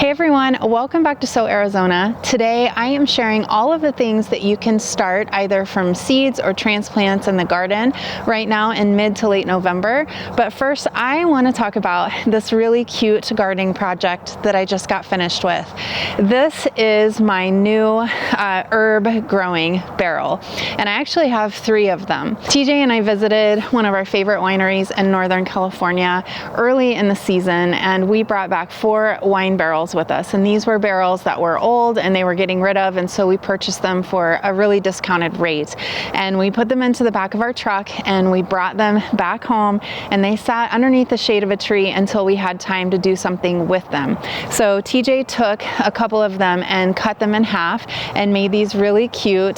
Hey everyone, welcome back to So Arizona. Today I am sharing all of the things that you can start either from seeds or transplants in the garden right now in mid to late November. But first I want to talk about this really cute gardening project that I just got finished with. This is my new herb growing barrel, and I actually have 3 of them. TJ and I visited one of our favorite wineries in Northern California early in the season, and we brought back 4 wine barrels with us, and these were barrels that were old and they were getting rid of, and so we purchased them for a really discounted rate, and we put them into the back of our truck and we brought them back home, and they sat underneath the shade of a tree until we had time to do something with them. So TJ took a couple of them and cut them in half and made these really cute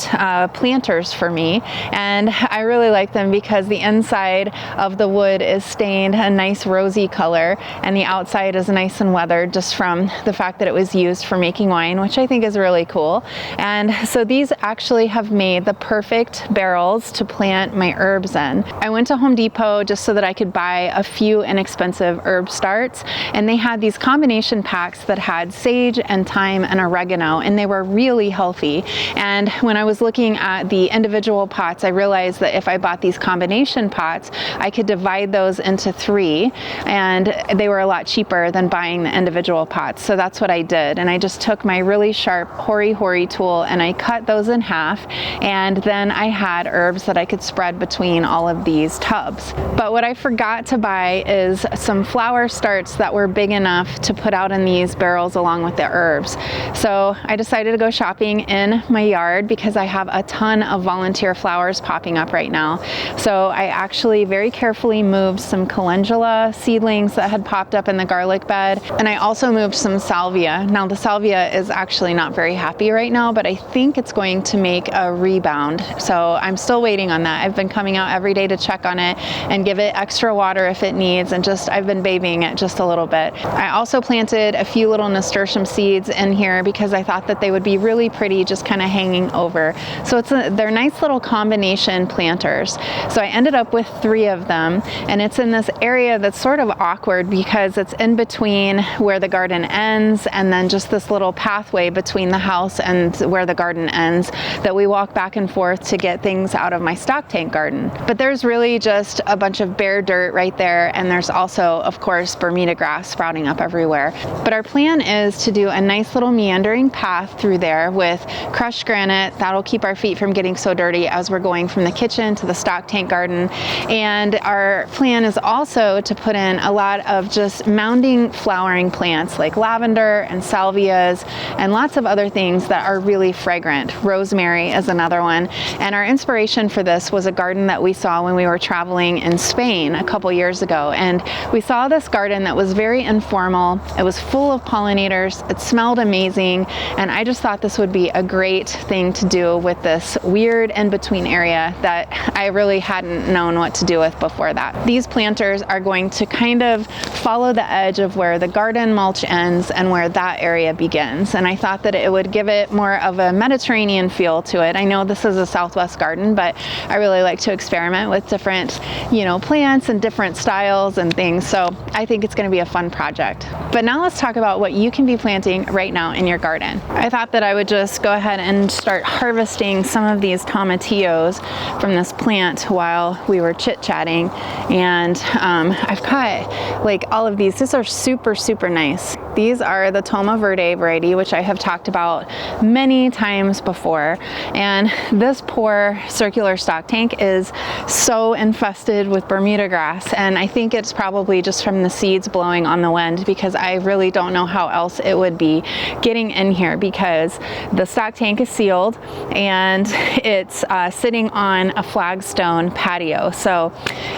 planters for me, and I really like them because the inside of the wood is stained a nice rosy color and the outside is nice and weathered just from the fact that it was used for making wine, which I think is really cool. And so these actually have made the perfect barrels to plant my herbs in. I went to Home Depot just so that I could buy a few inexpensive herb starts, and they had these combination packs that had sage and thyme and oregano, and they were really healthy. And when I was looking at the individual pots, I realized that if I bought these combination pots, I could divide those into 3, and they were a lot cheaper than buying the individual pots. So that's what I did, and I just took my really sharp hori tool and I cut those in half, and then I had herbs that I could spread between all of these tubs. But what I forgot to buy is some flower starts that were big enough to put out in these barrels along with the herbs. So I decided to go shopping in my yard because I have a ton of volunteer flowers popping up right now. So I actually very carefully moved some calendula seedlings that had popped up in the garlic bed, and I also moved some salvia. Now the salvia is actually not very happy right now, but I think it's going to make a rebound. So I'm still waiting on that. I've been coming out every day to check on it and give it extra water if it needs, and I've been babying it just a little bit. I also planted a few little nasturtium seeds in here because I thought that they would be really pretty just kind of hanging over. So they're nice little combination planters. So I ended up with 3 of them, and it's in this area that's sort of awkward because it's in between where the garden ends and then just this little pathway between the house and where the garden ends that we walk back and forth to get things out of my stock tank garden. But there's really just a bunch of bare dirt right there, and there's also, of course, Bermuda grass sprouting up everywhere. But our plan is to do a nice little meandering path through there with crushed granite. That'll keep our feet from getting so dirty as we're going from the kitchen to the stock tank garden. And our plan is also to put in a lot of just mounding flowering plants like lavender and salvias and lots of other things that are really fragrant. Rosemary is another one. And our inspiration for this was a garden that we saw when we were traveling in Spain a couple years ago. And we saw this garden that was very informal. It was full of pollinators. It smelled amazing. And I just thought this would be a great thing to do with this weird in-between area that I really hadn't known what to do with before that. These planters are going to kind of follow the edge of where the garden mulch ends and where that area begins. And I thought that it would give it more of a Mediterranean feel to it. I know this is a Southwest garden, but I really like to experiment with different, plants and different styles and things. So I think it's going to be a fun project. But now let's talk about what you can be planting right now in your garden. I thought that I would just go ahead and start harvesting some of these tomatillos from this plant while we were chit-chatting. And I've got like all of these. These are super nice. These are the Toma Verde variety, which I have talked about many times before. And this poor circular stock tank is so infested with Bermuda grass. And I think it's probably just from the seeds blowing on the wind, because I really don't know how else it would be getting in here, because the stock tank is sealed and it's sitting on a flagstone patio. So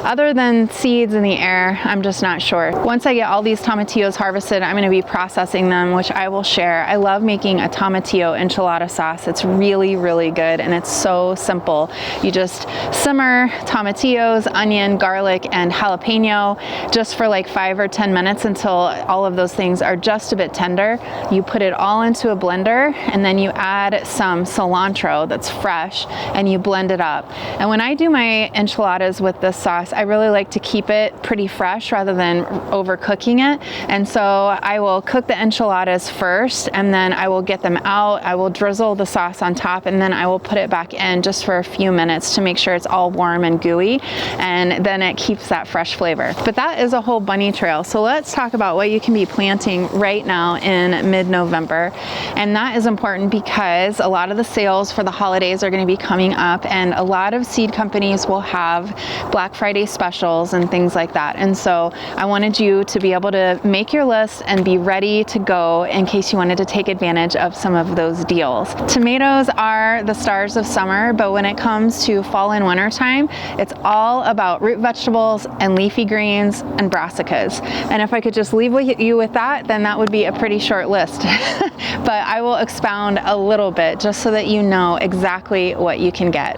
other than seeds in the air, I'm just not sure. Once I get all these tomatillos harvested, I'm going to be processing them, which I will share. I love making a tomatillo enchilada sauce. It's really good, and it's so simple. You just simmer tomatillos, onion, garlic, and jalapeno just for like 5 or 10 minutes until all of those things are just a bit tender. You put it all into a blender, and then you add some cilantro that's fresh, and you blend it up. And when I do my enchiladas with this sauce, I really like to keep it pretty fresh rather than overcooking it. And so I will cook cook the enchiladas first, and then I will get them out. I will drizzle the sauce on top, and then I will put it back in just for a few minutes to make sure it's all warm and gooey, and then it keeps that fresh flavor. But that is a whole bunny trail. So let's talk about what you can be planting right now in mid-November. And that is important because a lot of the sales for the holidays are going to be coming up, and a lot of seed companies will have Black Friday specials and things like that. And so I wanted you to be able to make your list and be ready to go in case you wanted to take advantage of some of those deals. Tomatoes are the stars of summer, but when it comes to fall and winter time, it's all about root vegetables and leafy greens and brassicas. And if I could just leave you with that, then that would be a pretty short list. But I will expound a little bit just so that you know exactly what you can get.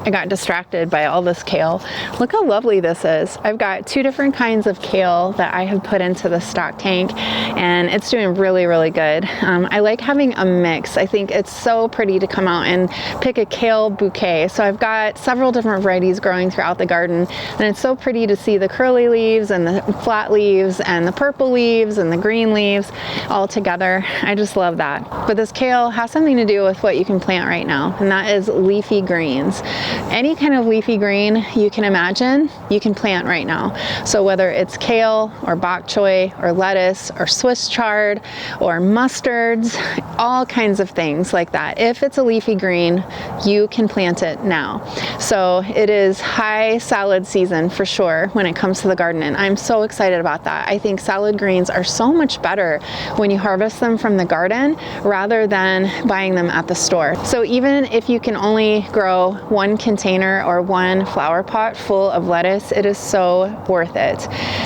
I got distracted by all this kale. Look how lovely this is. I've got two different kinds of kale that I have put into the stock tank, and it's doing really, really good. I like having a mix. I think it's so pretty to come out and pick a kale bouquet. So I've got several different varieties growing throughout the garden, and it's so pretty to see the curly leaves and the flat leaves and the purple leaves and the green leaves all together. I just love that. But this kale has something to do with what you can plant right now, and that is leafy greens. Any kind of leafy green you can imagine, you can plant right now. So whether it's kale or bok choy or lettuce or Swiss chard or mustards, all kinds of things like that. If it's a leafy green, you can plant it now. So it is high salad season for sure when it comes to the garden, and I'm so excited about that. I think salad greens are so much better when you harvest them from the garden rather than buying them at the store. So even if you can only grow one container or one flower pot full of lettuce, it is so worth it.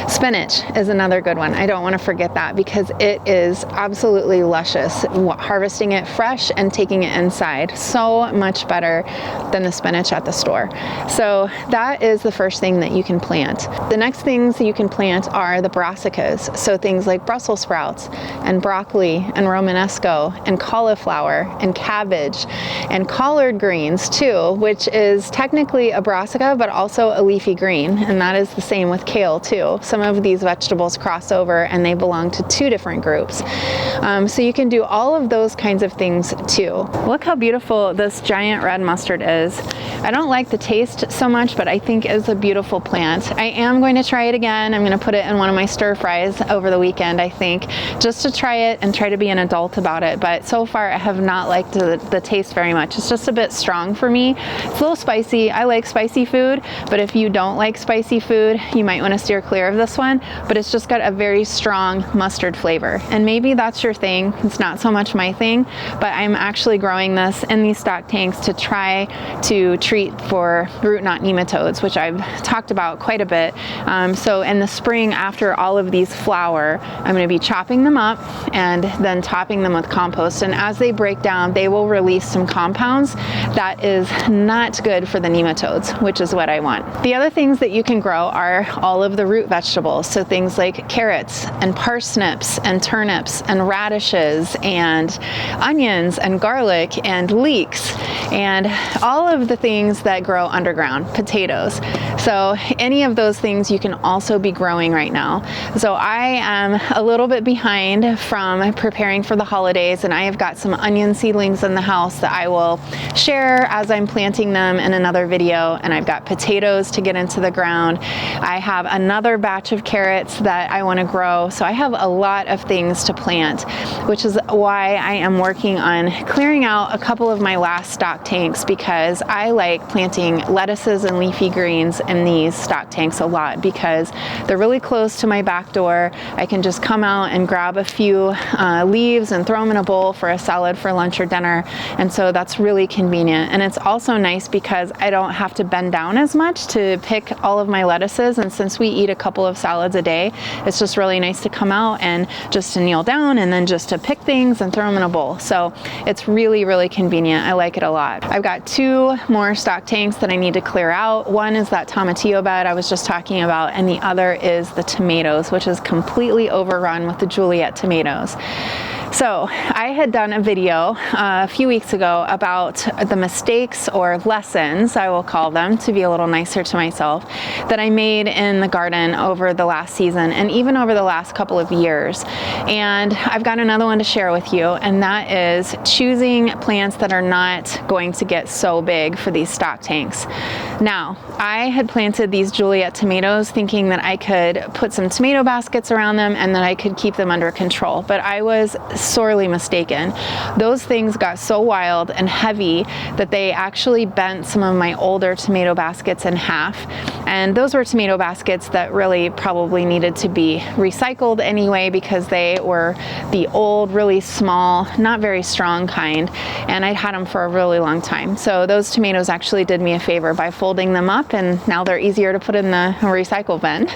Spinach is another good one. I don't want to forget that because it is absolutely luscious. Harvesting it fresh and taking it inside, so much better than the spinach at the store. So that is the first thing that you can plant. The next things that you can plant are the brassicas. So things like Brussels sprouts and broccoli and Romanesco and cauliflower and cabbage and collard greens too, which is technically a brassica but also a leafy green, and that is the same with kale too. Some of these vegetables cross over and they belong to two different groups. So you can do all of those kinds of things too. Look how beautiful this giant red mustard is. I don't like the taste so much, but I think it's a beautiful plant. I am going to try it again. I'm going to put it in one of my stir fries over the weekend, I think, just to try it and try to be an adult about it. But so far I have not liked the taste very much. It's just a bit strong for me. It's a little spicy. I like spicy food, but if you don't like spicy food, you might want to steer clear of this one. But it's just got a very strong mustard flavor, and maybe that's your thing. It's not so much my thing, but I'm actually growing this in these stock tanks to try to treat for root knot nematodes, which I've talked about quite a bit. So in the spring, after all of these flower, I'm going to be chopping them up and then topping them with compost, and as they break down, they will release some compounds that is not good for the nematodes, which is what I want. The other things that you can grow are all of the root vegetables, so things like carrots and parsnips and turnips and radishes and onions and garlic and leeks and all of the things that grow underground, potatoes. So any of those things you can also be growing right now. So I am a little bit behind from preparing for the holidays, and I have got some onion seedlings in the house that I will share as I'm planting them in another video, and I've got potatoes to get into the ground. I have another batch of carrots that I want to grow, so I have a lot of things to plant, which is why I am working on clearing out a couple of my last stock tanks, because I like planting lettuces and leafy greens in these stock tanks a lot because they're really close to my back door. I can just come out and grab a few leaves and throw them in a bowl for a salad for lunch or dinner, and so that's really convenient. And it's also nice because I don't have to bend down as much to pick all of my lettuces, and since we eat a couple of salads a day, it's just really nice to come out and just to kneel down and then just to pick things and throw them in a bowl. So it's really, really convenient. I like it a lot. I've got two more stock tanks that I need to clear out. One is that tomatillo bed I was just talking about, and the other is the tomatoes, which is completely overrun with the Juliet tomatoes. So I had done a video a few weeks ago about the mistakes or lessons, I will call them to be a little nicer to myself, that I made in the garden over the last season and even over the last couple of years. And I've got another one to share with you, and that is choosing plants that are not going to get so big for these stock tanks. Now, I had planted these Juliet tomatoes thinking that I could put some tomato baskets around them and that I could keep them under control, but I was sorely mistaken. Those things got so wild and heavy that they actually bent some of my older tomato baskets in half. And those were tomato baskets that really probably needed to be recycled anyway, because they were the old, really small, not very strong kind, and I'd had them for a really long time. So those tomatoes actually did me a favor by folding them up, and now they're easier to put in the recycle bin.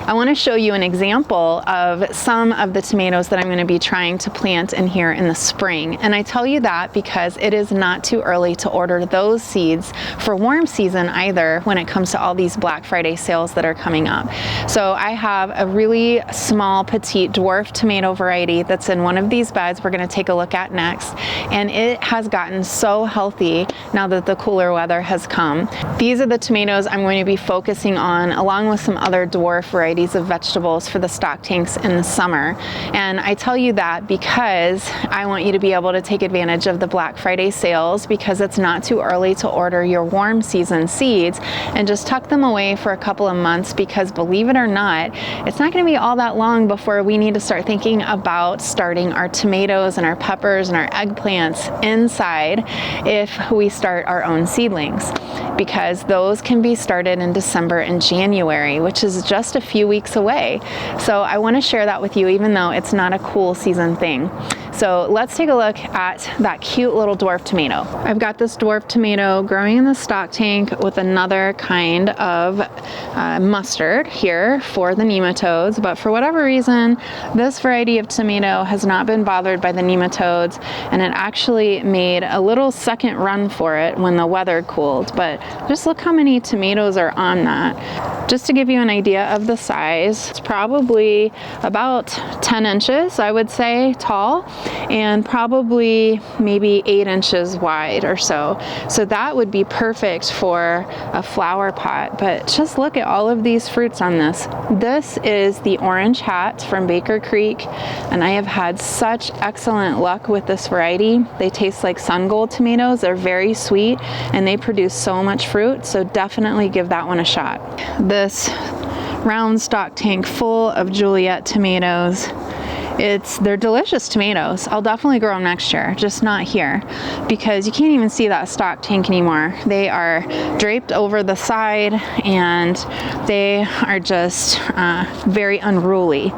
I want to show you an example of some of the tomatoes that I'm going to be trying to plant in here in the spring. And I tell you that because it is not too early to order those seeds for warm season either when it comes to all these Black Friday sales that are coming up. So I have a really small petite dwarf tomato variety that's in one of these beds we're going to take a look at next, and it has gotten so healthy now that the cooler weather has come. These are the tomatoes I'm going to be focusing on, along with some other dwarf varieties of vegetables for the stock tanks in the summer. And I tell you that because I want you to be able to take advantage of the Black Friday sales, because it's not too early to order your warm season seeds and just tuck them away for a couple of months, because believe it or not, it's not going to be all that long before we need to start thinking about starting our tomatoes and our peppers and our eggplants inside if we start our own seedlings, because those can be started in December and January, which is just a few weeks away. So I want to share that with you, even though it's not a cool season thing. So let's take a look at that cute little dwarf tomato. I've got this dwarf tomato growing in the stock tank with another kind of mustard here for the nematodes, but for whatever reason, this variety of tomato has not been bothered by the nematodes, and it actually made a little second run for it when the weather cooled. But just look how many tomatoes are on that. Just to give you an idea of the size, it's probably about 10 inches, I would say, tall, and probably maybe 8 inches wide or so. So that would be perfect for a flower pot. But just look at all of these fruits on this. This is the orange hat from Baker Creek, and I have had such excellent luck with this variety. They taste like sun gold tomatoes. They're very sweet and they produce so much fruit, so definitely give that one a shot. This round stock tank full of Juliet tomatoes. They're delicious tomatoes. I'll definitely grow them next year, just not here, because you can't even see that stock tank anymore. They are draped over the side and they are just very unruly.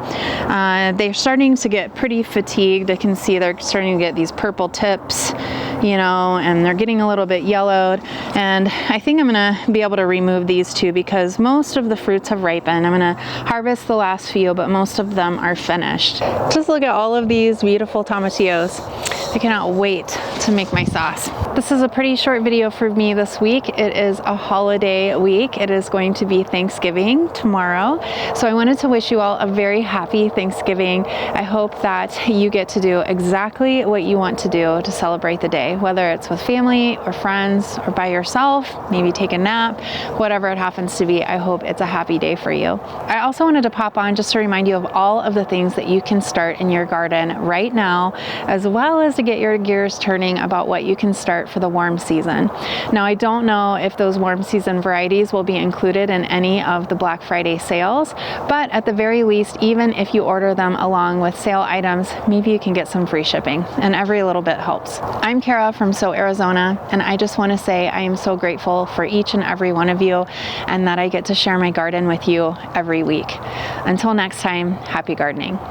They're starting to get pretty fatigued. I can see they're starting to get these purple tips, you know, and they're getting a little bit yellowed. And I think I'm gonna be able to remove these two because most of the fruits have ripened. I'm gonna harvest the last few, but most of them are finished. Just look at all of these beautiful tomatillos. I cannot wait to make my sauce. This is a pretty short video for me this week. It is a holiday week. It is going to be Thanksgiving tomorrow. So I wanted to wish you all a very happy Thanksgiving. I hope that you get to do exactly what you want to do to celebrate the day, whether it's with family or friends or by yourself, maybe take a nap, whatever it happens to be. I hope it's a happy day for you. I also wanted to pop on just to remind you of all of the things that you can start in your garden right now, as well as to get your gears turning about what you can start for the warm season. Now, I don't know if those warm season varieties will be included in any of the Black Friday sales, but at the very least, even if you order them along with sale items, maybe you can get some free shipping, and every little bit helps. I'm Kara from So Arizona, and I just want to say I am so grateful for each and every one of you, and that I get to share my garden with you every week. Until next time, happy gardening.